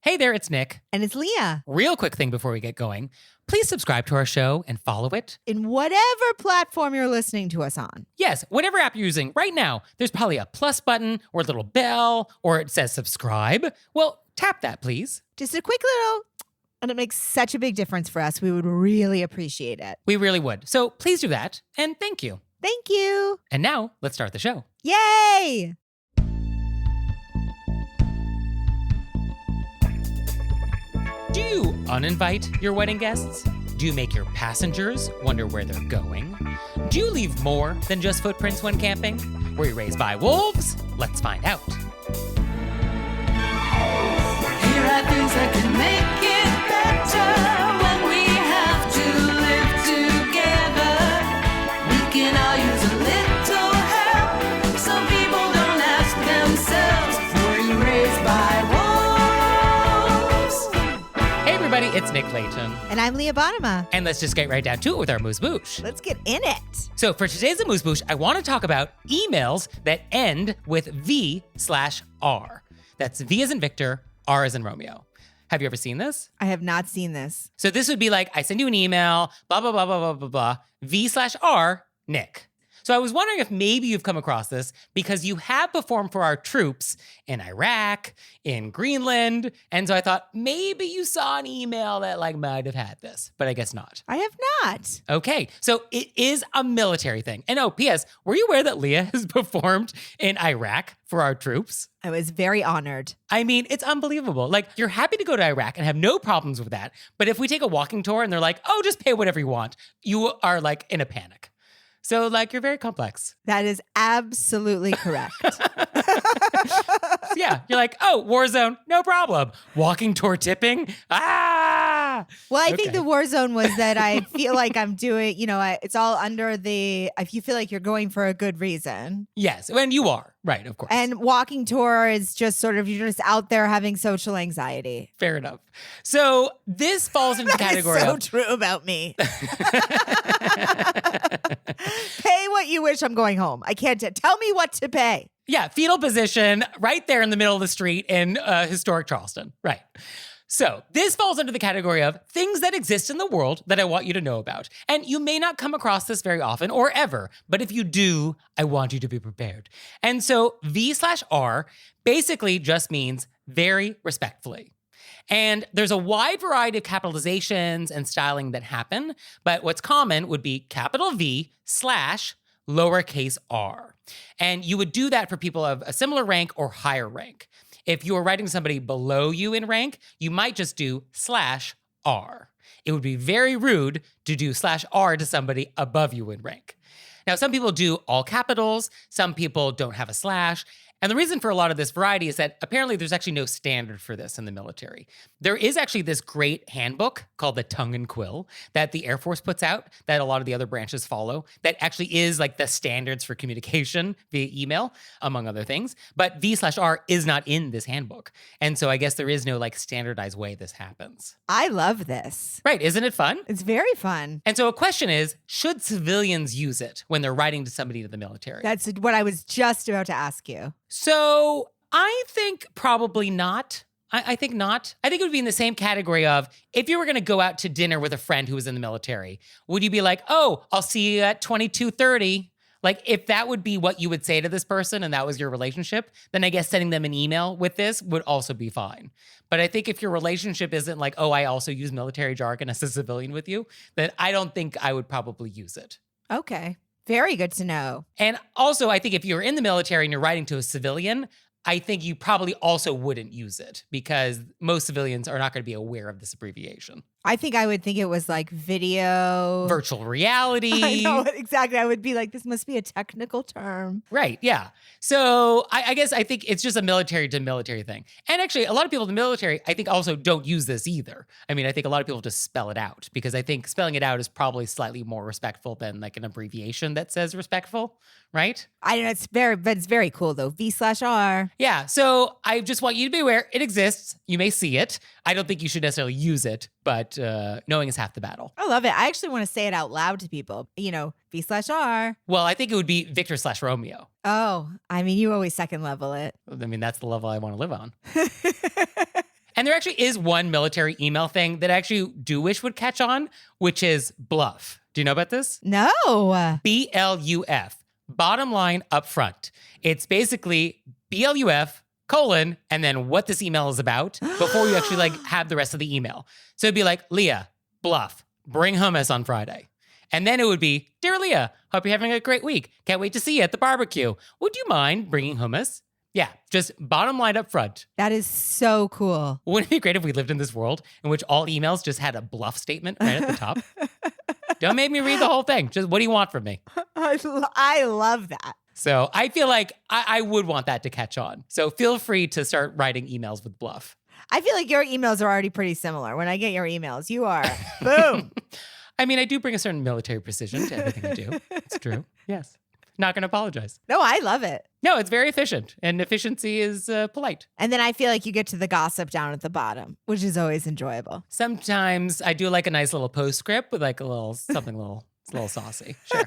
Hey there, it's Nick. And it's Leah. Real quick thing before we get going. Please subscribe to our show and follow it. In whatever platform you're listening to us on. Yes, whatever app you're using right now, there's probably a plus button or a little bell or it says subscribe. Well, tap that, please. Just a quick little, and it makes such a big difference for us. We would really appreciate it. We really would. So please do that, and thank you. Thank you. And now, let's start the show. Yay! Do you uninvite your wedding guests? Do you make your passengers wonder where they're going? Do you leave more than just footprints when camping? Were you raised by wolves? Let's find out. Here are things that can make it better when we have to live together. We can all use a little help. Some people don't ask themselves, were you raised by wolves? Hey everybody, it's Nick Leighton. And I'm Leah Bonnema. And let's just get right down to it with our moose-boosh. Let's get in it. So for today's moose-boosh, I want to talk about emails that end with V/R. That's V as in Victor, R as in Romeo. Have you ever seen this? I have not seen this. So this would be like, I send you an email, blah, blah, blah, blah, blah, blah, blah, V/R, Nick. So I was wondering if maybe you've come across this because you have performed for our troops in Iraq, in Greenland. And so I thought maybe you saw an email that might have had this, but I guess not. I have not. Okay, so it is a military thing. And oh, P.S., were you aware that Leah has performed in Iraq for our troops? I was very honored. I mean, it's unbelievable. You're happy to go to Iraq and have no problems with that. But if we take a walking tour and they're like, oh, just pay whatever you want, you are in a panic. So you're very complex. That is absolutely correct. Yeah, you're like, oh, war zone, no problem. Walking tour tipping, ah! Well, I think the war zone was that I feel like I'm doing, it's all under if you feel like you're going for a good reason. Yes, and you are. Right, of course. And walking tour is just sort of, you're just out there having social anxiety. Fair enough. So this falls into the category so true about me. Pay what you wish, I'm going home. I can't tell me what to pay. Yeah, fetal position right there in the middle of the street in historic Charleston. Right. So this falls under the category of things that exist in the world that I want you to know about. And you may not come across this very often or ever, but if you do, I want you to be prepared. And so V/R basically just means very respectfully. And there's a wide variety of capitalizations and styling that happen, but what's common would be capital V / lowercase r. And you would do that for people of a similar rank or higher rank. If you were writing somebody below you in rank, you might just do /R. It would be very rude to do /R to somebody above you in rank. Now, some people do all capitals, some people don't have a slash. And the reason for a lot of this variety is that apparently there's actually no standard for this in the military. There is actually this great handbook called the Tongue and Quill that the Air Force puts out that a lot of the other branches follow that actually is the standards for communication via email, among other things. But V/R is not in this handbook. And so I guess there is no standardized way this happens. I love this. Right, isn't it fun? It's very fun. And so a question is, should civilians use it when they're writing to somebody in the military? That's what I was just about to ask you. So I think probably not. I think not. I think it would be in the same category of if you were going to go out to dinner with a friend who was in the military, would you be like, oh, I'll see you at 22:30? If that would be what you would say to this person and that was your relationship, then I guess sending them an email with this would also be fine. But I think if your relationship isn't oh, I also use military jargon as a civilian with you, then I don't think I would probably use it. Okay. Very good to know. And also, I think if you're in the military and you're writing to a civilian, I think you probably also wouldn't use it because most civilians are not going to be aware of this abbreviation. I think I would think it was video. Virtual reality. I know, exactly. I would be like, this must be a technical term. Right, yeah. So I think it's just a military to military thing. And actually, a lot of people in the military, I think also don't use this either. I mean, I think a lot of people just spell it out because I think spelling it out is probably slightly more respectful than an abbreviation that says respectful, right? I know, it's very cool though. V/R. Yeah, so I just want you to be aware it exists. You may see it. I don't think you should necessarily use it, but knowing is half the battle. I love it. I actually want to say it out loud to people. V/R. Well, I think it would be Victor/Romeo. Oh, I mean, you always second level it. I mean, that's the level I want to live on. And there actually is one military email thing that I actually do wish would catch on, which is bluff. Do you know about this? No. BLUF, bottom line up front. It's basically BLUF colon and then what this email is about before you actually have the rest of the email. So it'd be like, Leah, bluff, bring hummus on Friday. And then it would be, Dear Leah, hope you're having a great week. Can't wait to see you at the barbecue. Would you mind bringing hummus? Yeah, just bottom line up front. That is so cool. Wouldn't it be great if we lived in this world in which all emails just had a bluff statement right at the top? Don't make me read the whole thing. Just what do you want from me? I love that. So I feel like I would want that to catch on. So feel free to start writing emails with bluff. I feel like your emails are already pretty similar. When I get your emails, you are boom. I mean, I do bring a certain military precision to everything I do. It's true. Yes. Not going to apologize. No, I love it. No, it's very efficient. And efficiency is polite. And then I feel like you get to the gossip down at the bottom, which is always enjoyable. Sometimes I do like a nice little postscript with like a little something a little saucy. Sure.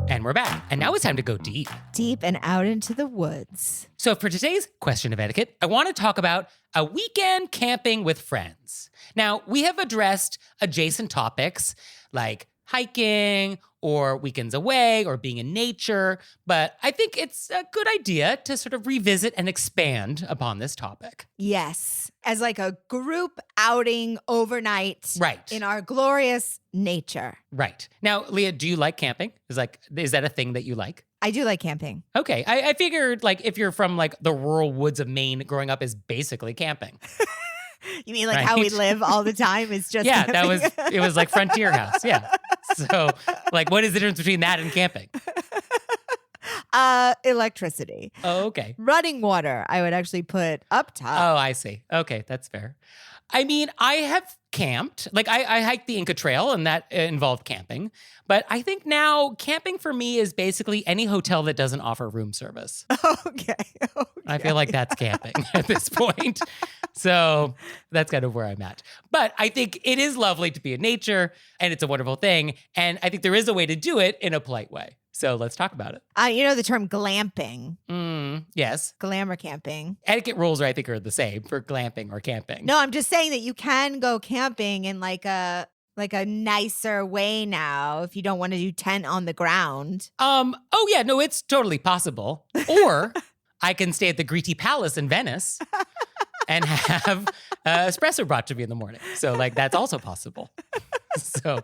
And we're back. And now it's time to go deep. Deep and out into the woods. So for today's question of etiquette, I want to talk about a weekend camping with friends. Now, we have addressed adjacent topics like hiking or weekends away or being in nature, but I think it's a good idea to sort of revisit and expand upon this topic. Yes. As like a group outing overnight. Right. In our glorious nature. Right. Now, Leah, do you like camping? Is that a thing that you like? I do like camping. Okay. I figured if you're from the rural woods of Maine, growing up is basically camping. You mean how we live all the time is just Yeah, camping? it was like Frontier House. Yeah. So what is the difference between that and camping? Electricity. Oh, okay. Running water, I would actually put up top. Oh, I see. Okay, that's fair. I mean, I have camped. I hiked the Inca Trail, and that involved camping. But I think now camping for me is basically any hotel that doesn't offer room service. Okay. I feel like that's camping at this point. So that's kind of where I'm at. But I think it is lovely to be in nature, and it's a wonderful thing. And I think there is a way to do it in a polite way. So let's talk about it. You know the term glamping. Yes. Glamour camping. Etiquette rules, I think, are the same for glamping or camping. No, I'm just saying that you can go camping in like a nicer way now if you don't want to do tent on the ground. Oh yeah, no, it's totally possible. Or I can stay at the Gritti Palace in Venice and have espresso brought to me in the morning. So that's also possible. So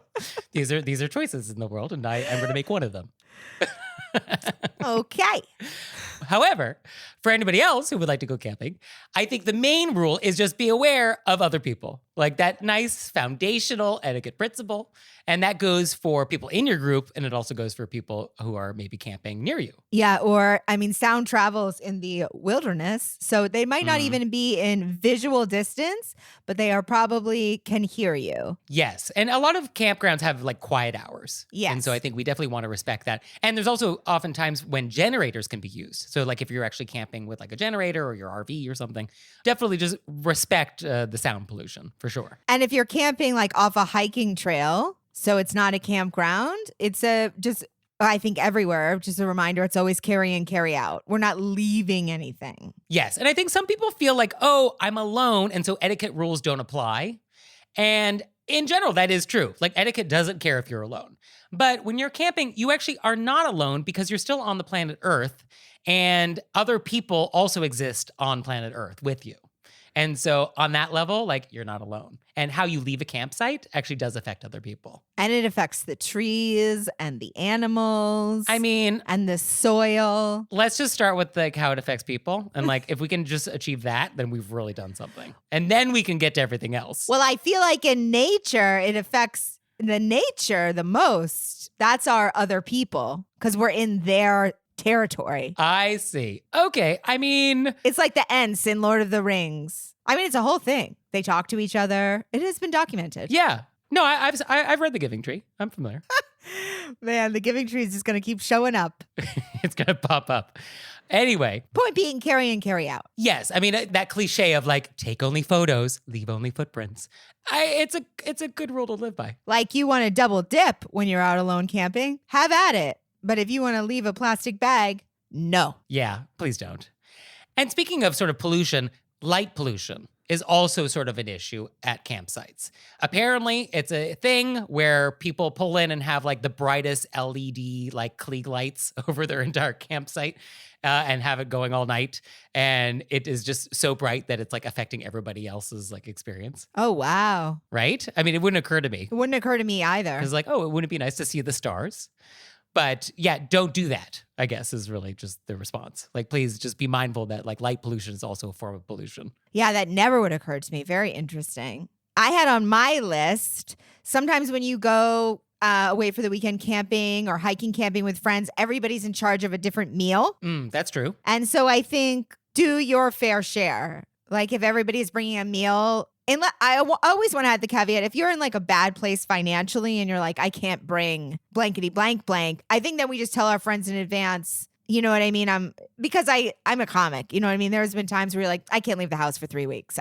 these are choices in the world, and I'm going to make one of them. Okay. However, for anybody else who would like to go camping, I think the main rule is just be aware of other people. That nice foundational etiquette principle. And that goes for people in your group, and it also goes for people who are maybe camping near you. Yeah, or sound travels in the wilderness, so they might not even be in visual distance, but they are probably can hear you. Yes, and a lot of campgrounds have quiet hours. Yes. And so I think we definitely want to respect that. And there's also oftentimes when generators can be used. So if you're actually camping with a generator or your RV or something, definitely just respect the sound pollution for sure. And if you're camping off a hiking trail, so it's not a campground, it's I think everywhere, just a reminder, it's always carry in, carry out. We're not leaving anything. Yes. And I think some people feel oh, I'm alone, and so etiquette rules don't apply. And in general, that is true. Etiquette doesn't care if you're alone. But when you're camping, you actually are not alone because you're still on the planet Earth, and other people also exist on planet Earth with you. And so on that level, you're not alone. And how you leave a campsite actually does affect other people. And it affects the trees and the animals. I mean, and the soil. Let's just start with how it affects people. And if we can just achieve that, then we've really done something. And then we can get to everything else. Well, I feel like in nature, it affects the nature the most. That's our other people because we're in their territory. I see. Okay. I mean, it's like the Ents in Lord of the Rings. I mean, it's a whole thing. They talk to each other. It has been documented. Yeah. No, I've read The Giving Tree. I'm familiar. Man, The Giving Tree is just going to keep showing up. It's going to pop up. Anyway. Point being, carry in, carry out. Yes. I mean, that cliche of take only photos, leave only footprints. It's a good rule to live by. You want to double dip when you're out alone camping? Have at it. But if you want to leave a plastic bag, no. Yeah, please don't. And speaking of sort of pollution, light pollution is also sort of an issue at campsites. Apparently, it's a thing where people pull in and have like the brightest LED like Klieg lights over their entire campsite and have it going all night. And it is just so bright that it's like affecting everybody else's like experience, Oh, wow. right? I mean, it wouldn't occur to me. It wouldn't occur to me either. Because like, oh, it wouldn't be nice to see the stars. But yeah, don't do that, I guess, is really just the response. Like, please just be mindful that like light pollution is also a form of pollution. Yeah, that never would occur to me. Very interesting. I had on my list, sometimes when you go away for the weekend camping or hiking camping with friends, everybody's in charge of a different meal. That's true. And so I think do your fair share. Like if everybody's bringing a meal, always want to add the caveat, if you're in like a bad place financially and you're like, I can't bring blankety blank blank, I think that we just tell our friends in advance, you know what I mean? Because I'm a comic, you know what I mean? There's been times where you're like, I can't leave the house for 3 weeks.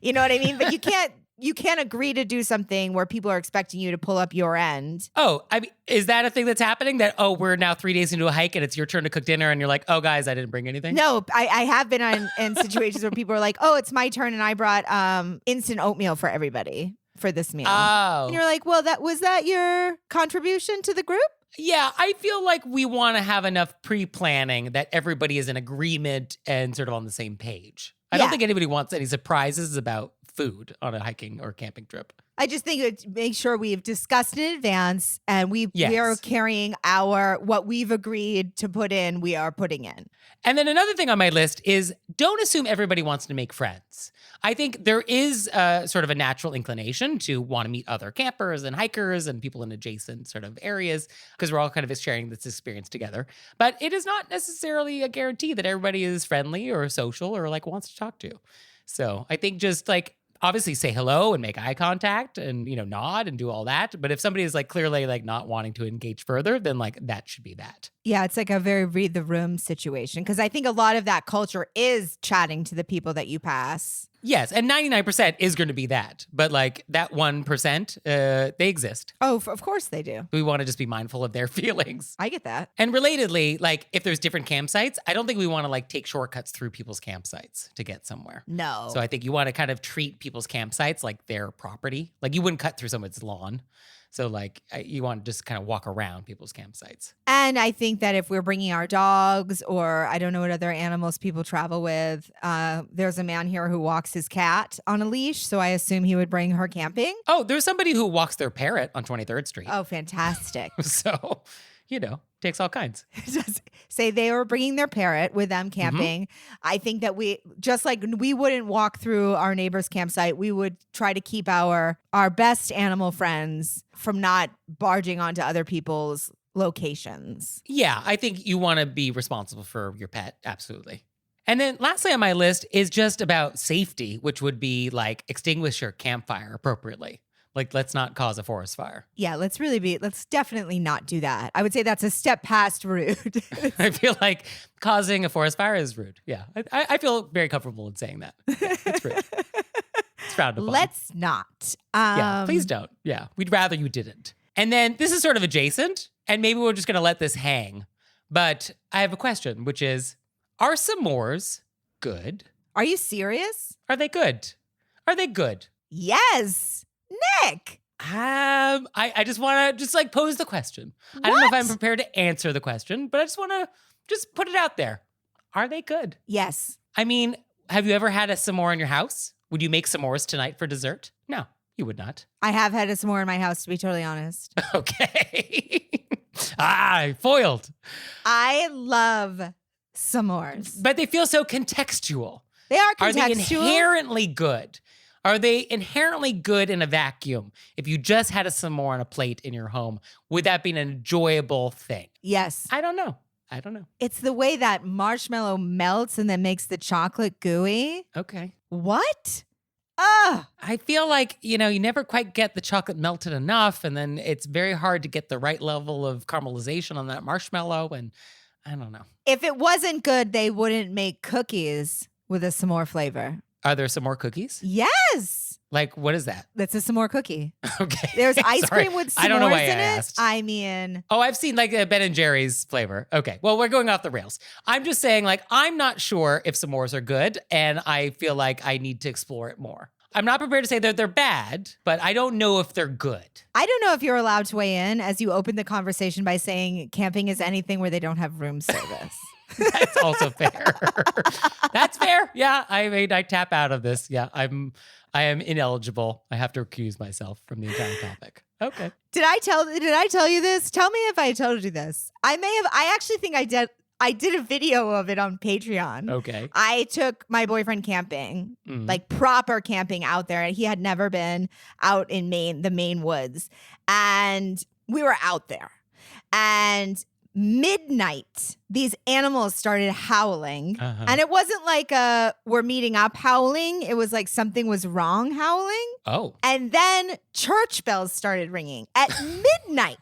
You know what I mean? But you can't agree to do something where people are expecting you to pull up your end. Oh, I mean, is that a thing that's happening? That, oh, we're now 3 days into a hike and it's your turn to cook dinner and you're like, oh, guys, I didn't bring anything? No, I have been in situations where people are like, oh, it's my turn and I brought instant oatmeal for everybody for this meal. Oh. And you're like, well, was that your contribution to the group? Yeah, I feel like we want to have enough pre-planning that everybody is in agreement and sort of on the same page. I don't Yeah. think anybody wants any surprises about food on a hiking or camping trip. I just think make sure we've discussed in advance and we are Yes. carrying what we've agreed to put in, we are putting in. And then another thing on my list is don't assume everybody wants to make friends. I think there is sort of a natural inclination to want to meet other campers and hikers and people in adjacent sort of areas because we're all kind of sharing this experience together. But it is not necessarily a guarantee that everybody is friendly or social or like wants to talk to. So I think just like obviously say hello and make eye contact and, you know, nod and do all that. But if somebody is like clearly like not wanting to engage further, then like that should be that. Yeah, it's like a very read the room situation because I think a lot of that culture is chatting to the people that you pass. Yes, and 99% is going to be that. But like that 1%, they exist. Oh, of course they do. We want to just be mindful of their feelings. I get that. And relatedly, like if there's different campsites, I don't think we want to like take shortcuts through people's campsites to get somewhere. No. So I think you want to kind of treat people's campsites like their property. Like you wouldn't cut through someone's lawn. So like you want to just kind of walk around people's campsites. And I think that if we're bringing our dogs or I don't know what other animals people travel with, there's a man here who walks his cat on a leash. So I assume he would bring her camping. Oh, there's somebody who walks their parrot on 23rd Street. Oh, fantastic. So, you know, takes all kinds. Just say they were bringing their parrot with them camping. I think that we just like we wouldn't walk through our neighbor's campsite. We would try to keep our best animal friends from not barging onto other people's locations. Yeah, I think you want to be responsible for your pet. Absolutely. And then lastly on my list is just about safety, which would be like extinguish your campfire appropriately. Like, let's not cause a forest fire. Yeah, let's definitely not do that. I would say that's a step past rude. I feel like causing a forest fire is rude. Yeah, I feel very comfortable in saying that. Yeah, it's rude. It's frowned upon. Let's not. Yeah, please don't. Yeah, we'd rather you didn't. And then this is sort of adjacent, and maybe we're just going to let this hang. But I have a question, which is, are s'mores good? Are you serious? Are they good? Are they good? Yes. Nick. I just want to just like pose the question. I don't know if I'm prepared to answer the question, but I just want to just put it out there. Are they good? Yes. I mean, have you ever had a s'more in your house? Would you make s'mores tonight for dessert? No, you would not. I have had a s'more in my house, to be totally honest. Okay. Foiled. I love s'mores. But they feel so contextual. They are Are they contextual. inherently good? Are they inherently good in a vacuum? If you just had a s'more on a plate in your home, would that be an enjoyable thing? Yes. I don't know. It's the way that marshmallow melts and then makes the chocolate gooey. Okay. What? Ugh. I feel like, you never quite get the chocolate melted enough, and then it's very hard to get the right level of caramelization on that marshmallow, and I don't know. If it wasn't good, they wouldn't make cookies with a s'more flavor. Are there some more cookies? Yes. Like, what is that? That's a s'more cookie. Okay. There's ice Sorry. cream with s'mores I don't know why in I it. asked. I mean, Oh, I've seen like a Ben & Jerry's flavor. Okay. Well, we're going off the rails. I'm just saying, like, I'm not sure if s'mores are good, and I feel like I need to explore it more. I'm not prepared to say that they're bad, but I don't know if they're good. I don't know if you're allowed to weigh in as you open the conversation by saying camping is anything where they don't have room service. That's also fair. That's fair. Yeah, I mean, I tap out of this. Yeah, I am ineligible. I have to recuse myself from the entire topic. Okay. Did I tell you this? Tell me if I told you this. I actually think I did. I did a video of it on Patreon. Okay. I took my boyfriend camping, like proper camping out there. He had never been out in Maine, the Maine woods. And we were out there. And midnight, these animals started howling. And it wasn't like we're meeting up howling. It was like something was wrong howling. Oh. And then church bells started ringing at midnight.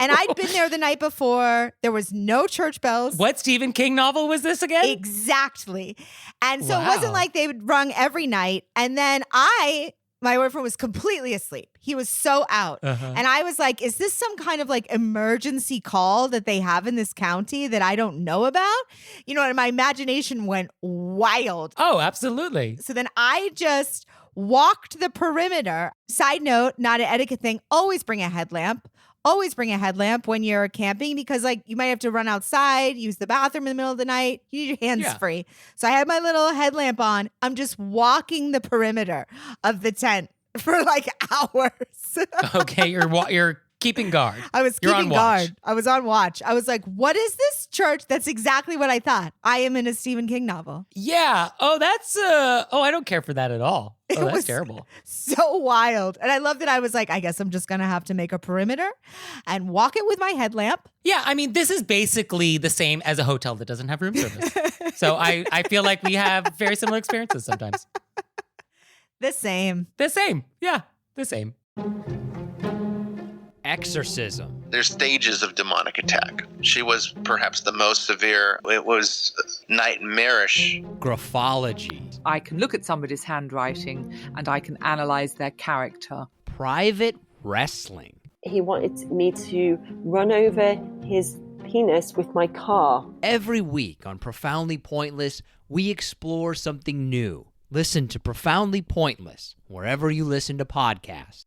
And I'd been there the night before. There was no church bells. What Stephen King novel was this again? Exactly. And so it Wow. wasn't like they would rung every night. And then my boyfriend was completely asleep. He was so out. And I was like, is this some kind of like emergency call that they have in this county that I don't know about? You know, and my imagination went wild. Oh, absolutely. So then I just walked the perimeter. Side note, not an etiquette thing. Always bring a headlamp. Always bring a headlamp when you're camping because like you might have to run outside, use the bathroom in the middle of the night. You need your hands free. So I had my little headlamp on. I'm just walking the perimeter of the tent for like hours. Okay, you're keeping guard. I was You're keeping on watch. guard. I was on watch. I was like, what is this church? That's exactly what I thought. I am in a Stephen King novel. Yeah. Oh, that's I don't care for that at all. Oh, that's was terrible. So wild. And I love that I was like, I guess I'm just going to have to make a perimeter and walk it with my headlamp. Yeah, I mean, this is basically the same as a hotel that doesn't have room service. So I feel like we have very similar experiences sometimes. The same. The same. Yeah, the same. Exorcism. There's stages of demonic attack. She was perhaps the most severe. It was nightmarish. Graphology. I can look at somebody's handwriting and I can analyze their character. Private wrestling. He wanted me to run over his penis with my car. Every week on Profoundly Pointless, we explore something new. Listen to Profoundly Pointless wherever you listen to podcasts.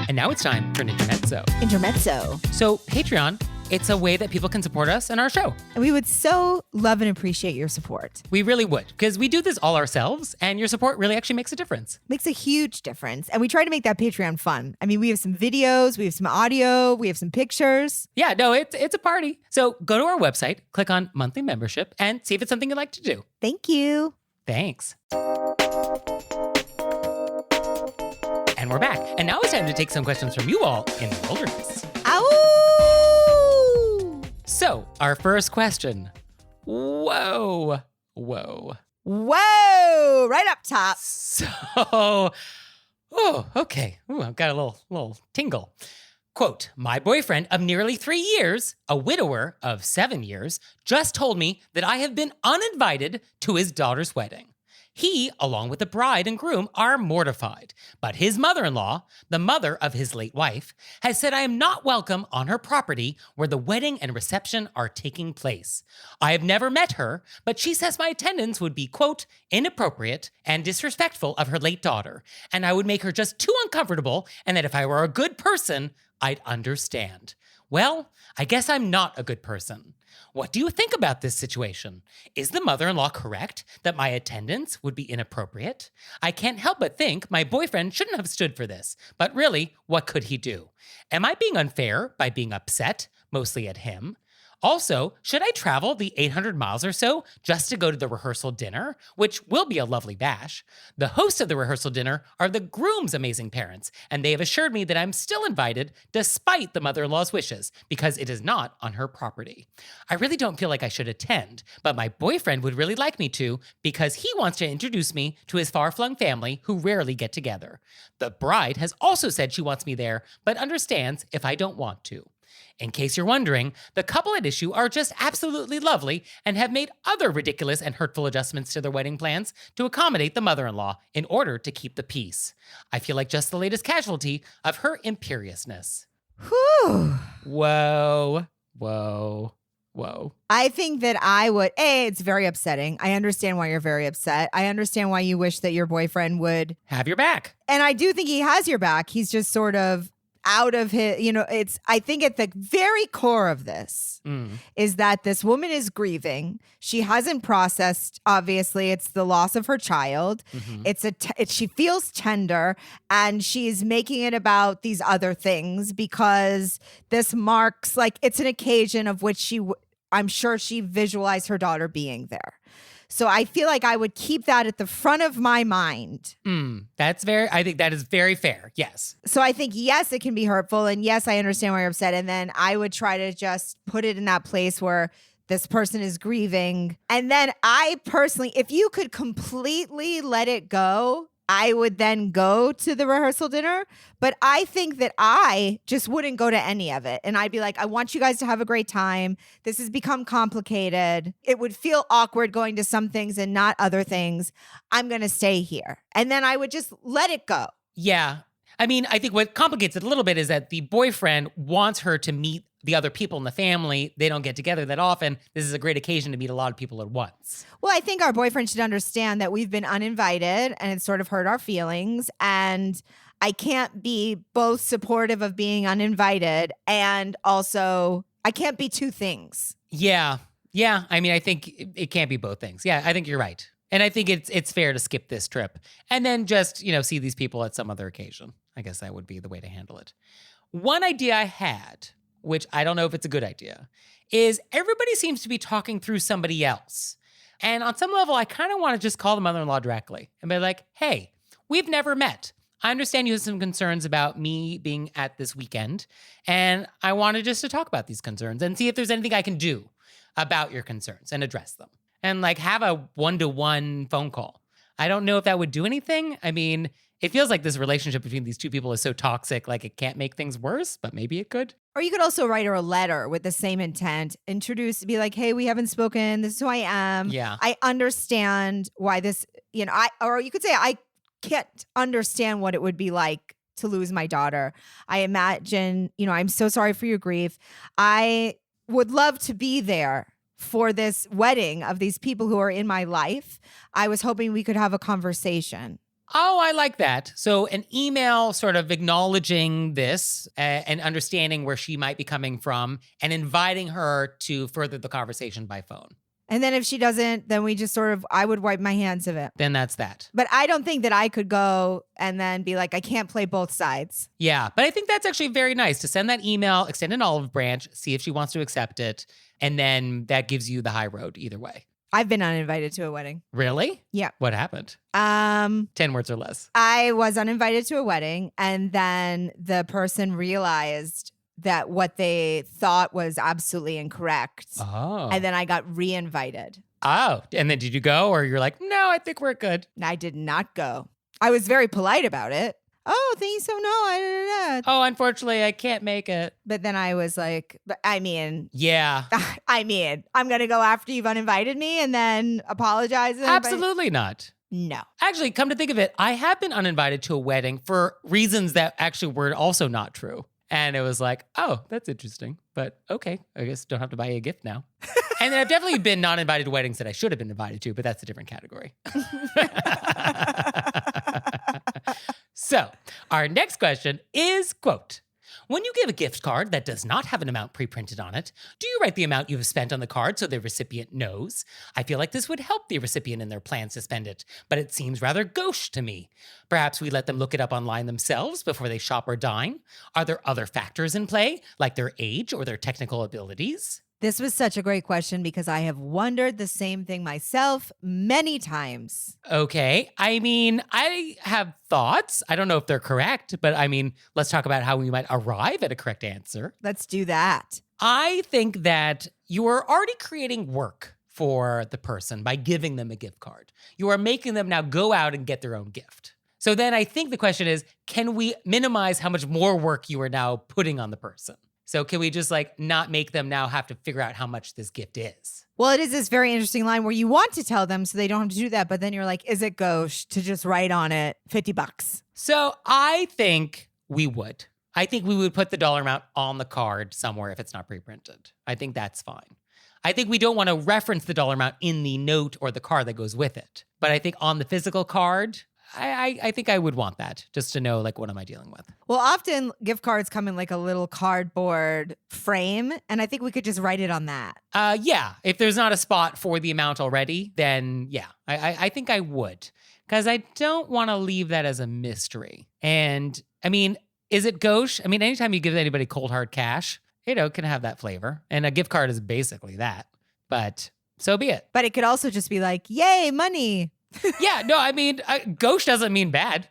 And now it's time for an intermezzo. Intermezzo. So Patreon, it's a way that people can support us and our show. And we would so love and appreciate your support. We really would, because we do this all ourselves, and your support really actually makes a difference. Makes a huge difference. And we try to make that Patreon fun. I mean, we have some videos, we have some audio, we have some pictures. Yeah, no, it's a party. So go to our website, click on monthly membership, and see if it's something you'd like to do. Thank you. Thanks. And we're back. And now it's time to take some questions from you all in the wilderness. Ow! So, our first question. Whoa. Whoa! Right up top. So, okay. Ooh, I've got a little tingle. Quote, my boyfriend of nearly 3 years, a widower of 7 years, just told me that I have been uninvited to his daughter's wedding. He, along with the bride and groom, are mortified, but his mother-in-law, the mother of his late wife, has said I am not welcome on her property where the wedding and reception are taking place. I have never met her, but she says my attendance would be, quote, inappropriate and disrespectful of her late daughter, and I would make her just too uncomfortable, and that if I were a good person, I'd understand. Well, I guess I'm not a good person. What do you think about this situation? Is the mother-in-law correct that my attendance would be inappropriate? I can't help but think my boyfriend shouldn't have stood for this, but really, what could he do? Am I being unfair by being upset, mostly at him? Also, should I travel the 800 miles or so just to go to the rehearsal dinner, which will be a lovely bash? The hosts of the rehearsal dinner are the groom's amazing parents, and they have assured me that I'm still invited despite the mother-in-law's wishes, because it is not on her property. I really don't feel like I should attend, but my boyfriend would really like me to because he wants to introduce me to his far-flung family who rarely get together. The bride has also said she wants me there, but understands if I don't want to. In case you're wondering, the couple at issue are just absolutely lovely and have made other ridiculous and hurtful adjustments to their wedding plans to accommodate the mother-in-law in order to keep the peace. I feel like just the latest casualty of her imperiousness. Whew. Whoa. I think that I would, it's very upsetting. I understand why you're very upset. I understand why you wish that your boyfriend would Have your back. And I do think he has your back. He's just sort of out of his, I think at the very core of this is that this woman is grieving. She hasn't processed, obviously, it's the loss of her child. She feels tender, and she's making it about these other things because this marks, like, it's an occasion of which I'm sure she visualized her daughter being there. So I feel like I would keep that at the front of my mind. I think that is very fair. Yes. So I think, yes, it can be hurtful. And yes, I understand why you're upset. And then I would try to just put it in that place where this person is grieving. And then I personally, if you could completely let it go, I would then go to the rehearsal dinner. But I think that I just wouldn't go to any of it. And I'd be like, I want you guys to have a great time. This has become complicated. It would feel awkward going to some things and not other things. I'm going to stay here. And then I would just let it go. Yeah. I mean, I think what complicates it a little bit is that the boyfriend wants her to meet the other people in the family. They don't get together that often. This is a great occasion to meet a lot of people at once. Well, I think our boyfriend should understand that we've been uninvited and it's sort of hurt our feelings. And I can't be both supportive of being uninvited and also I can't be two things. Yeah. I mean, I think it can't be both things. Yeah, I think you're right. And I think it's fair to skip this trip and then just, see these people at some other occasion. I guess that would be the way to handle it. One idea I had, which I don't know if it's a good idea, is everybody seems to be talking through somebody else. And on some level, I kind of want to just call the mother-in-law directly and be like, hey, we've never met. I understand you have some concerns about me being at this weekend, and I wanted just to talk about these concerns and see if there's anything I can do about your concerns and address them. And like have a one-to-one phone call. I don't know if that would do anything. I mean, it feels like this relationship between these two people is so toxic, like it can't make things worse, but maybe it could. Or you could also write her a letter with the same intent, be like, hey, we haven't spoken. This is who I am. Yeah. I understand why this, or you could say, I can't understand what it would be like to lose my daughter. I imagine, I'm so sorry for your grief. I would love to be there for this wedding of these people who are in my life. I was hoping we could have a conversation. Oh, I like that. So an email sort of acknowledging this and understanding where she might be coming from and inviting her to further the conversation by phone. And then if she doesn't, then we just I would wipe my hands of it. Then that's that. But I don't think that I could go and then be like, I can't play both sides. Yeah, but I think that's actually very nice to send that email, extend an olive branch, see if she wants to accept it. And then that gives you the high road either way. I've been uninvited to a wedding. Really? Yeah. What happened? 10 words or less. I was uninvited to a wedding, and then the person realized that what they thought was absolutely incorrect. Oh. And then I got re-invited. Oh, and then did you go or you're like, no, I think we're good? I did not go. I was very polite about it. Oh, thank you. So no, Oh, unfortunately, I can't make it. But then I was like, yeah. I'm going to go after you've uninvited me and then apologize. Absolutely not. No. Actually, come to think of it, I have been uninvited to a wedding for reasons that actually were also not true. And it was like, oh, that's interesting. But okay, I guess don't have to buy you a gift now. And then I've definitely been not invited to weddings that I should have been invited to, but that's a different category. So our next question is, quote, when you give a gift card that does not have an amount pre-printed on it, do you write the amount you have spent on the card so the recipient knows? I feel like this would help the recipient in their plans to spend it, but it seems rather gauche to me. Perhaps we let them look it up online themselves before they shop or dine? Are there other factors in play, like their age or their technical abilities? This was such a great question because I have wondered the same thing myself many times. Okay. I mean, I have thoughts. I don't know if they're correct, but I mean, let's talk about how we might arrive at a correct answer. Let's do that. I think that you are already creating work for the person by giving them a gift card. You are making them now go out and get their own gift. So then I think the question is, can we minimize how much more work you are now putting on the person? So can we just like not make them now have to figure out how much this gift is? Well, it is this very interesting line where you want to tell them so they don't have to do that, but then you're like, is it gauche to just write on it $50? So I think we would. I think we would put the dollar amount on the card somewhere if it's not pre-printed. I think that's fine. I think we don't want to reference the dollar amount in the note or the card that goes with it. But I think on the physical card, I think I would want that just to know, like, what am I dealing with? Well, often gift cards come in like a little cardboard frame, and I think we could just write it on that. Yeah, if there's not a spot for the amount already, then yeah, I think I would. Because I don't want to leave that as a mystery. And I mean, is it gauche? I mean, anytime you give anybody cold hard cash, it can have that flavor. And a gift card is basically that. But so be it. But it could also just be like, yay, money. Yeah, no, I mean, gauche doesn't mean bad.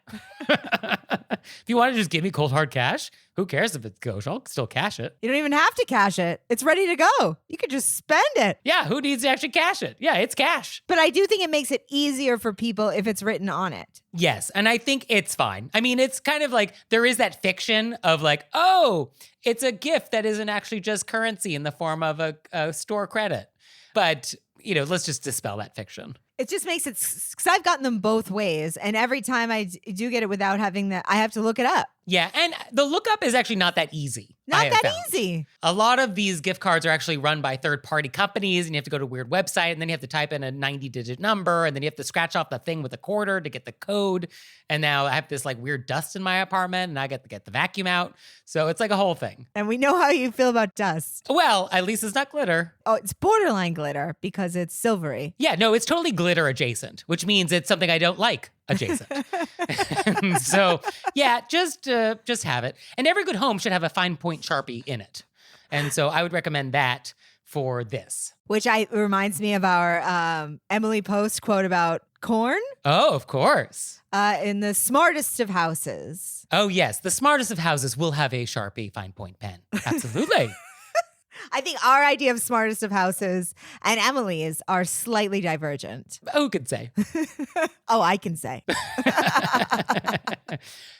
If you want to just give me cold hard cash, who cares if it's gauche? I'll still cash it. You don't even have to cash it. It's ready to go. You could just spend it. Yeah, who needs to actually cash it? Yeah, it's cash. But I do think it makes it easier for people if it's written on it. Yes, and I think it's fine. I mean, it's kind of like there is that fiction of like, oh, it's a gift that isn't actually just currency in the form of a store credit. But, let's just dispel that fiction. It just makes it, because I've gotten them both ways. And every time I do get it without having that, I have to look it up. Yeah, and the lookup is actually not that easy. Not that easy. A lot of these gift cards are actually run by third-party companies, and you have to go to a weird website, and then you have to type in a 90-digit number, and then you have to scratch off the thing with a quarter to get the code. And now I have this like weird dust in my apartment, and I get to get the vacuum out. So it's like a whole thing. And we know how you feel about dust. Well, at least it's not glitter. Oh, it's borderline glitter because it's silvery. Yeah, no, it's totally glitter adjacent, which means it's something I don't like adjacent. So yeah, just have it. And every good home should have a fine point Sharpie in it. And so I would recommend that for this. Which reminds me of our Emily Post quote about corn. Oh, of course. In the smartest of houses. Oh, yes. The smartest of houses will have a Sharpie fine point pen. Absolutely. I think our idea of smartest of houses and Emily's are slightly divergent. Who could say? Oh, I can say.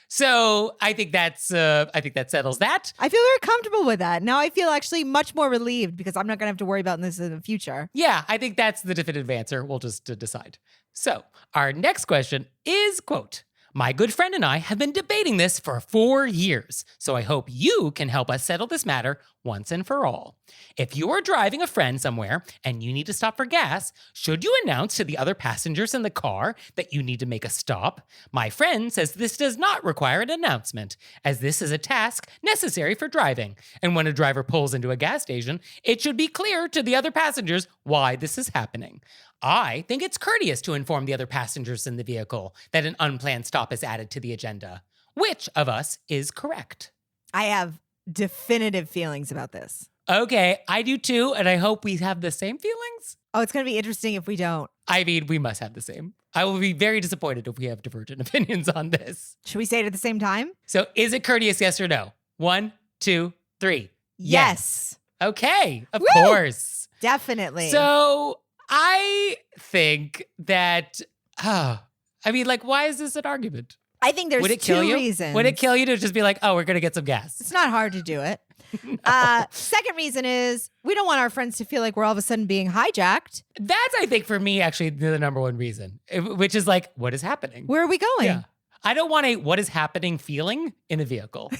So I think that settles that. I feel very comfortable with that. Now I feel actually much more relieved because I'm not going to have to worry about this in the future. Yeah, I think that's the definitive answer. We'll just decide. So our next question is, quote, "My good friend and I have been debating this for 4 years, so I hope you can help us settle this matter once and for all. If you are driving a friend somewhere and you need to stop for gas, should you announce to the other passengers in the car that you need to make a stop? My friend says this does not require an announcement, as this is a task necessary for driving. And when a driver pulls into a gas station, it should be clear to the other passengers why this is happening. I think it's courteous to inform the other passengers in the vehicle that an unplanned stop is added to the agenda. Which of us is correct?" I have definitive feelings about this. Okay, I do too, and I hope we have the same feelings. Oh, it's going to be interesting if we don't. I mean, we must have the same. I will be very disappointed if we have divergent opinions on this. Should we say it at the same time? So is it courteous, yes or no? 1, 2, 3. Yes. Okay, of Woo! course. Definitely. So I think that, why is this an argument? I think there's Would it kill two you? reasons. Would it kill you to just be like, oh, we're going to get some gas? It's not hard to do it. Second reason is we don't want our friends to feel like we're all of a sudden being hijacked. That's, I think, for me, actually, the number one reason, which is like, what is happening? Where are we going? Yeah. I don't want a what is happening feeling in a vehicle.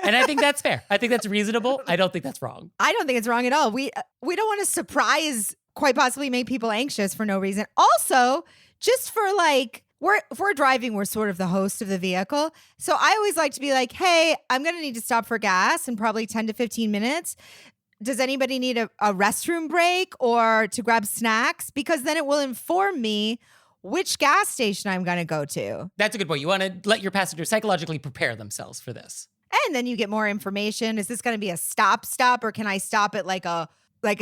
And I think that's fair. I think that's reasonable. I don't think that's wrong. I don't think it's wrong at all. We don't want to surprise, quite possibly make people anxious for no reason. Also, just for like, if we're driving, we're sort of the host of the vehicle. So I always like to be like, hey, I'm going to need to stop for gas in probably 10 to 15 minutes. Does anybody need a restroom break or to grab snacks? Because then it will inform me which gas station I'm going to go to. That's a good point. You want to let your passengers psychologically prepare themselves for this. And then you get more information. Is this going to be a stop or can I stop at like a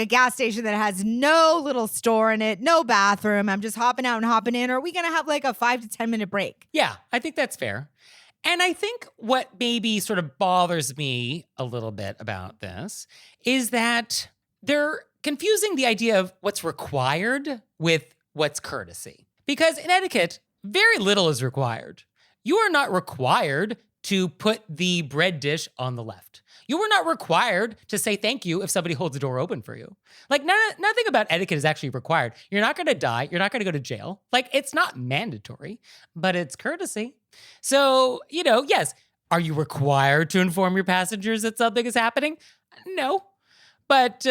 gas station that has no little store in it, no bathroom? I'm just hopping out and hopping in. Or are we going to have like a 5 to 10 minute break? Yeah, I think that's fair. And I think what maybe sort of bothers me a little bit about this is that they're confusing the idea of what's required with what's courtesy. Because in etiquette, very little is required. You are not required to put the bread dish on the left. You were not required to say thank you if somebody holds the door open for you. Like, nothing about etiquette is actually required. You're not going to die. You're not going to go to jail. Like, it's not mandatory, but it's courtesy. So, yes, are you required to inform your passengers that something is happening? No, but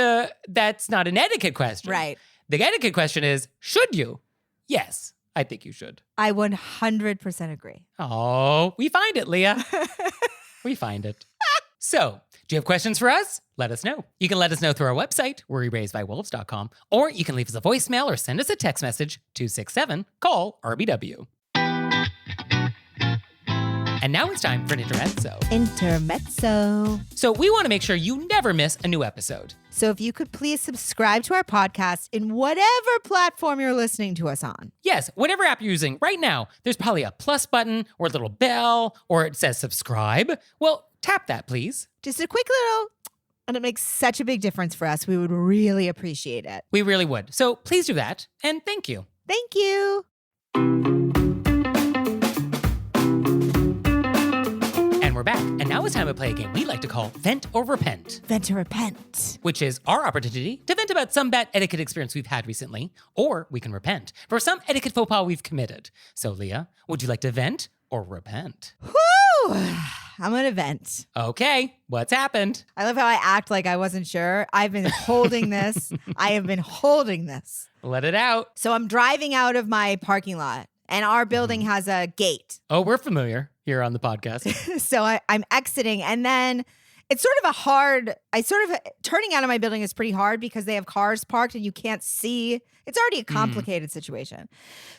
that's not an etiquette question. Right. The etiquette question is, should you? Yes, I think you should. I 100% agree. Oh, we find it, Leah. We find it. So, do you have questions for us? Let us know. You can let us know through our website, worryraisedbywolves.com, or you can leave us a voicemail or send us a text message, 267-CALL-RBW. And now it's time for an intermezzo. Intermezzo. So we want to make sure you never miss a new episode. So if you could please subscribe to our podcast in whatever platform you're listening to us on. Yes, whatever app you're using right now, there's probably a plus button or a little bell or it says subscribe. Well, tap that, please. Just a quick little, and it makes such a big difference for us. We would really appreciate it. We really would. So please do that, and thank you. Thank you. And we're back, and now it's time to play a game we like to call Vent or Repent, Vent to repent. which is our opportunity to vent about some bad etiquette experience we've had recently, or we can repent for some etiquette faux pas we've committed. So, Leah, would you like to vent or repent? Woo! I'm going to vent. Okay, what's happened? I love how I act like I wasn't sure. I've been holding this. I have been holding this. Let it out. So I'm driving out of my parking lot, and our building has a gate. Oh, we're familiar here on the podcast. So I'm exiting, and then it's sort of turning out of my building is pretty hard because they have cars parked and you can't see. It's already a complicated situation.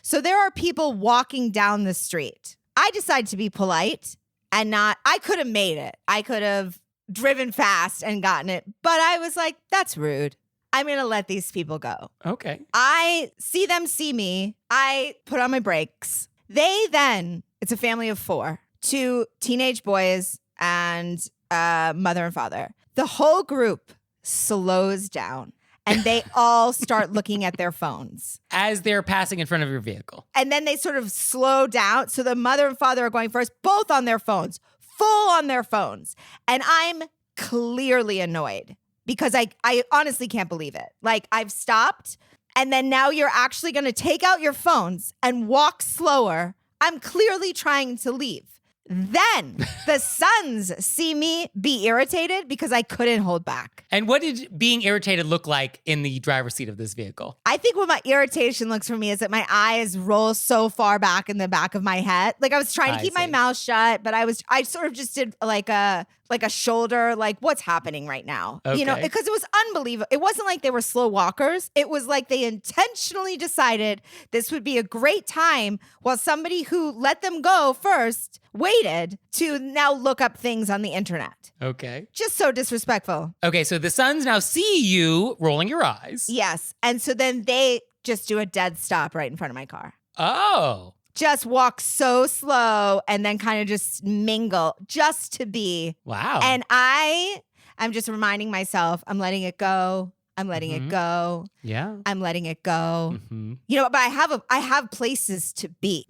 So there are people walking down the street. I decide to be polite and I could have made it. I could have driven fast and gotten it, but I was like, that's rude. I'm going to let these people go. Okay. I see them see me. I put on my brakes. It's a family of 4, 2 teenage boys and mother and father. The whole group slows down and they all start looking at their phones. As they're passing in front of your vehicle. And then they sort of slow down. So the mother and father are going first, both on their phones, full on their phones. And I'm clearly annoyed because I honestly can't believe it. Like, I've stopped, and then now you're actually going to take out your phones and walk slower. I'm clearly trying to leave. Then the sons see me be irritated because I couldn't hold back. And what did being irritated look like in the driver's seat of this vehicle? I think what my irritation looks for me is that my eyes roll so far back in the back of my head. Like, I was trying to keep my mouth shut, but I sort of just did like a shoulder, like, what's happening right now? Okay. You know, because it was unbelievable. It wasn't like they were slow walkers. It was like they intentionally decided this would be a great time while somebody who let them go first waited to now look up things on the internet. Okay. Just so disrespectful. Okay, so the sons now see you rolling your eyes. Yes. And so then they just do a dead stop right in front of my car. Oh. Just walk so slow and then kind of just mingle just to be. Wow. And I'm just reminding myself, I'm letting it go. I'm letting it go. Yeah. I'm letting it go. Mm-hmm. You know, but I have places to be.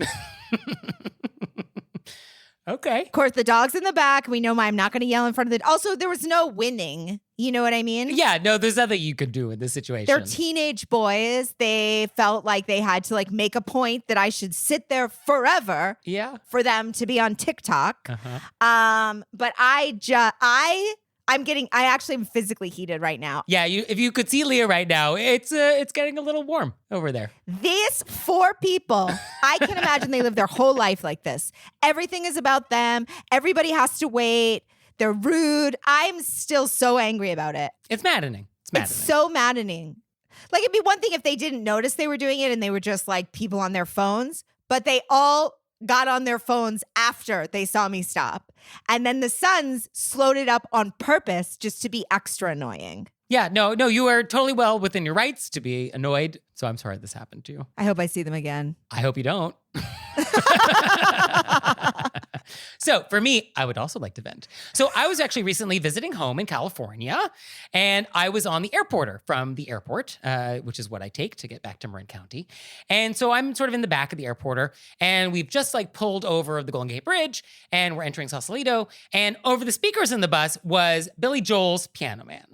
Okay. Of course, the dog's in the back. We know I'm not going to yell in front of Also, there was no winning. You know what I mean? Yeah, no, there's nothing you could do in this situation. They're teenage boys. They felt like they had to like make a point that I should sit there forever. Yeah. For them to be on TikTok. Uh-huh. But I actually am physically heated right now. Yeah, if you could see Leah right now, it's getting a little warm over there. These 4 people, I can imagine they live their whole life like this. Everything is about them. Everybody has to wait. They're rude. I'm still so angry about it. It's maddening. It's so maddening. Like, it'd be one thing if they didn't notice they were doing it and they were just like people on their phones, but they all got on their phones after they saw me stop. And then the sons slowed it up on purpose just to be extra annoying. Yeah, no, you are totally well within your rights to be annoyed. So I'm sorry this happened to you. I hope I see them again. I hope you don't. So for me, I would also like to vent. So I was actually recently visiting home in California, and I was on the airporter from the airport, which is what I take to get back to Marin County. And so I'm sort of in the back of the airporter, and we've just like pulled over the Golden Gate Bridge, and we're entering Sausalito, and over the speakers in the bus was Billy Joel's Piano Man.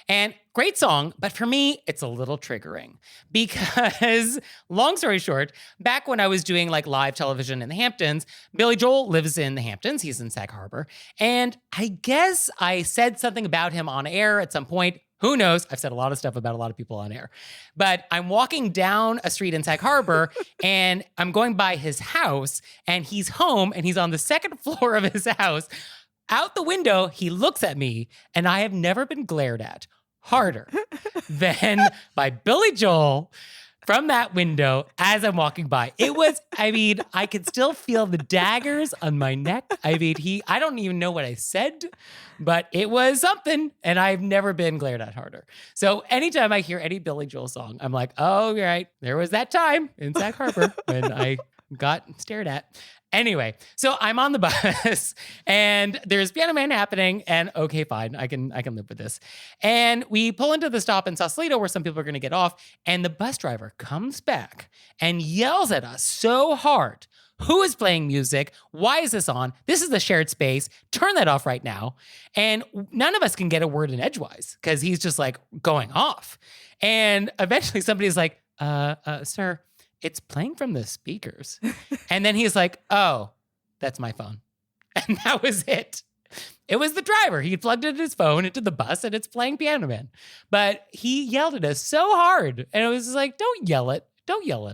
And great song, but for me, it's a little triggering because, long story short, back when I was doing like live television in the Hamptons, Billy Joel lives in the Hamptons. He's in Sag Harbor. And I guess I said something about him on air at some point. Who knows? I've said a lot of stuff about a lot of people on air. But I'm walking down a street in Sag Harbor and I'm going by his house, and he's home and he's on the second floor of his house. Out the window, he looks at me, and I have never been glared at harder than by Billy Joel from that window as I'm walking by. It was, I mean, I could still feel the daggers on my neck. I mean, I don't even know what I said, but it was something, and I've never been glared at harder. So anytime I hear any Billy Joel song, I'm like, oh, right, there was that time in Sag Harbor when I got stared at. Anyway, so I'm on the bus and there's Piano Man happening, and okay, fine, I can live with this. And we pull into the stop in Sausalito where some people are going to get off, and the bus driver comes back and yells at us so hard. Who is playing music? Why is this on? This is the shared space. Turn that off right now. And none of us can get a word in edgewise because he's just like going off. And eventually somebody's like, sir, it's playing from the speakers. And then he's like, oh, that's my phone. And that was it. It was the driver. He plugged in his phone into the bus and it's playing Piano Man. But he yelled at us so hard. And it was just like, don't yell at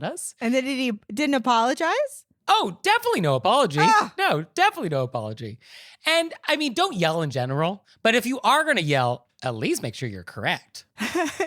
us. And then he didn't apologize? Oh, definitely no apology. Ah. No, definitely no apology. And I mean, don't yell in general. But if you are going to yell, at least make sure you're correct,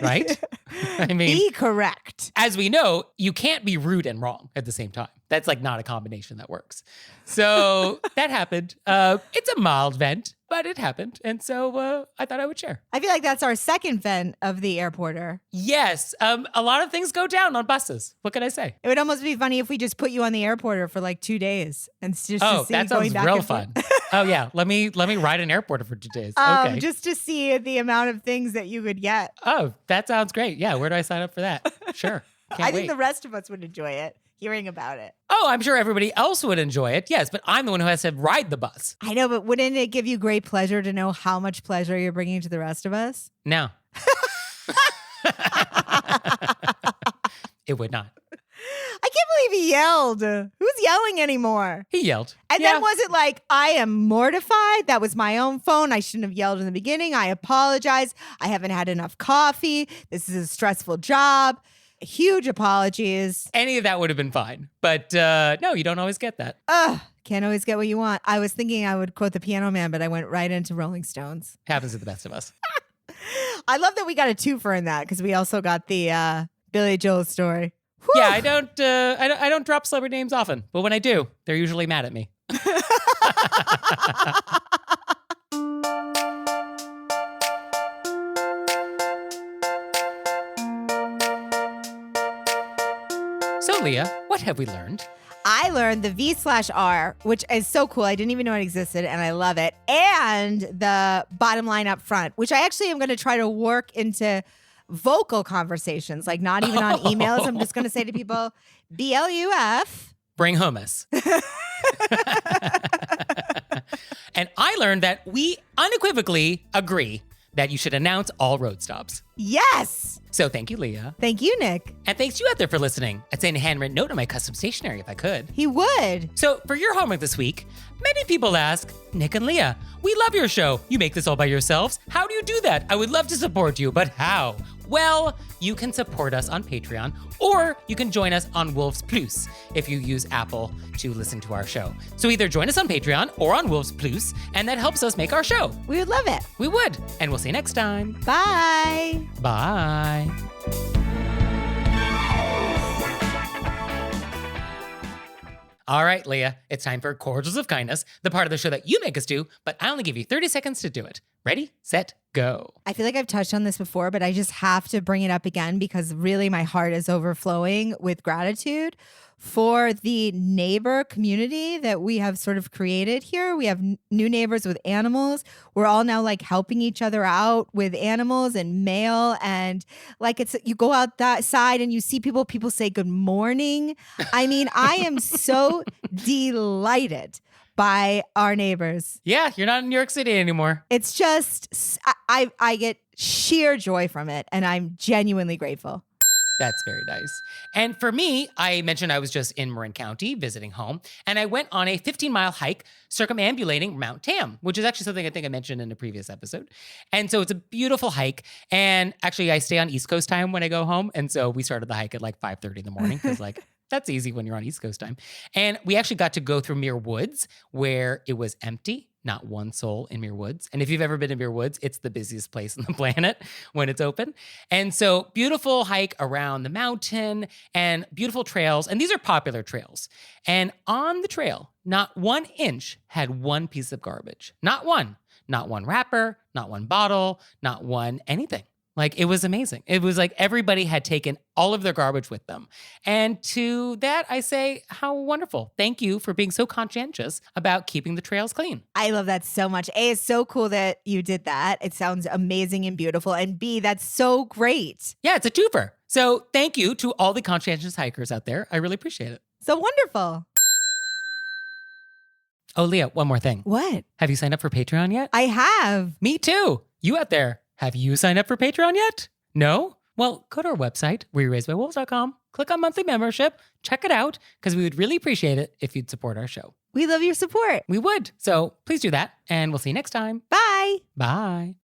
right? I mean, be correct. As we know, you can't be rude and wrong at the same time. That's like not a combination that works. So that happened. It's a mild vent, but it happened. And so I thought I would share. I feel like that's our second vent of the airporter. Yes. A lot of things go down on buses. What can I say? It would almost be funny if we just put you on the airporter for like 2 days and just to see that going sounds back real and forth. fun. Oh yeah, let me ride an airporter for 2 days. Okay. Just to see the amount of things that you could get. Oh, that sounds great. Yeah, where do I sign up for that? Sure. Can't I wait. think the rest of us would enjoy it, hearing about it. Oh, I'm sure everybody else would enjoy it. Yes, but I'm the one who has to ride the bus. I know, but wouldn't it give you great pleasure to know how much pleasure you're bringing to the rest of us? No. It would not. I can't believe he yelled. Who's yelling anymore? He yelled. And then was it like, I am mortified. That was my own phone. I shouldn't have yelled in the beginning. I apologize. I haven't had enough coffee. This is a stressful job. Huge apologies. Any of that would have been fine. But no, you don't always get that. Can't always get what you want. I was thinking I would quote the Piano Man, but I went right into Rolling Stones. Happens to the best of us. I love that we got a twofer in that because we also got the Billy Joel story. Whew. Yeah, I don't drop celebrity names often, but when I do, they're usually mad at me. So, Leah, what have we learned? I learned the V/R, which is so cool. I didn't even know it existed, and I love it. And the bottom line up front, which I actually am going to try to work into vocal conversations, like not even on emails. I'm just going to say to people, BLUF. Bring hummus. And I learned that we unequivocally agree that you should announce all road stops. Yes. So thank you, Leah. Thank you, Nick. And thanks to you out there for listening. I'd send a handwritten note on my custom stationery if I could. He would. So for your homework this week, many people ask, Nick and Leah, we love your show. You make this all by yourselves. How do you do that? I would love to support you, but how? Well, you can support us on Patreon, or you can join us on Wolves Plus if you use Apple to listen to our show. So either join us on Patreon or on Wolves Plus, and that helps us make our show. We would love it. We would. And we'll see you next time. Bye. Bye. All right, Leah, it's time for Cordials of Kindness, the part of the show that you make us do, but I only give you 30 seconds to do it. Ready, set, go. I feel like I've touched on this before, but I just have to bring it up again because really my heart is overflowing with gratitude for the neighbor community that we have sort of created here. We have new neighbors with animals. We're all now like helping each other out with animals and mail. And like you go outside and you see people say good morning. I mean, I am so delighted by our neighbors. Yeah, you're not in New York City anymore. It's just, I get sheer joy from it, and I'm genuinely grateful. That's very nice. And for me, I mentioned I was just in Marin County visiting home, and I went on a 15-mile hike circumambulating Mount Tam, which is actually something I think I mentioned in a previous episode. And so it's a beautiful hike. And actually, I stay on East Coast time when I go home. And so we started the hike at like 5:30 in the morning because like, that's easy when you're on East Coast time. And we actually got to go through Muir Woods where it was empty. Not one soul in Muir Woods. And if you've ever been to Muir Woods, it's the busiest place on the planet when it's open. And so beautiful hike around the mountain and beautiful trails. And these are popular trails. And on the trail, not 1 inch had one piece of garbage. Not one. Not one wrapper, not one bottle, not one anything. Like, it was amazing. It was like everybody had taken all of their garbage with them. And to that, I say, how wonderful. Thank you for being so conscientious about keeping the trails clean. I love that so much. A, it's so cool that you did that. It sounds amazing and beautiful. And B, that's so great. Yeah, it's a twofer. So thank you to all the conscientious hikers out there. I really appreciate it. So wonderful. Oh, Leah, one more thing. What? Have you signed up for Patreon yet? I have. Me too. You out there, have you signed up for Patreon yet? No? Well, go to our website, wereraisedbywolves.com, click on monthly membership, check it out, because we would really appreciate it if you'd support our show. We love your support. We would. So please do that, and we'll see you next time. Bye. Bye.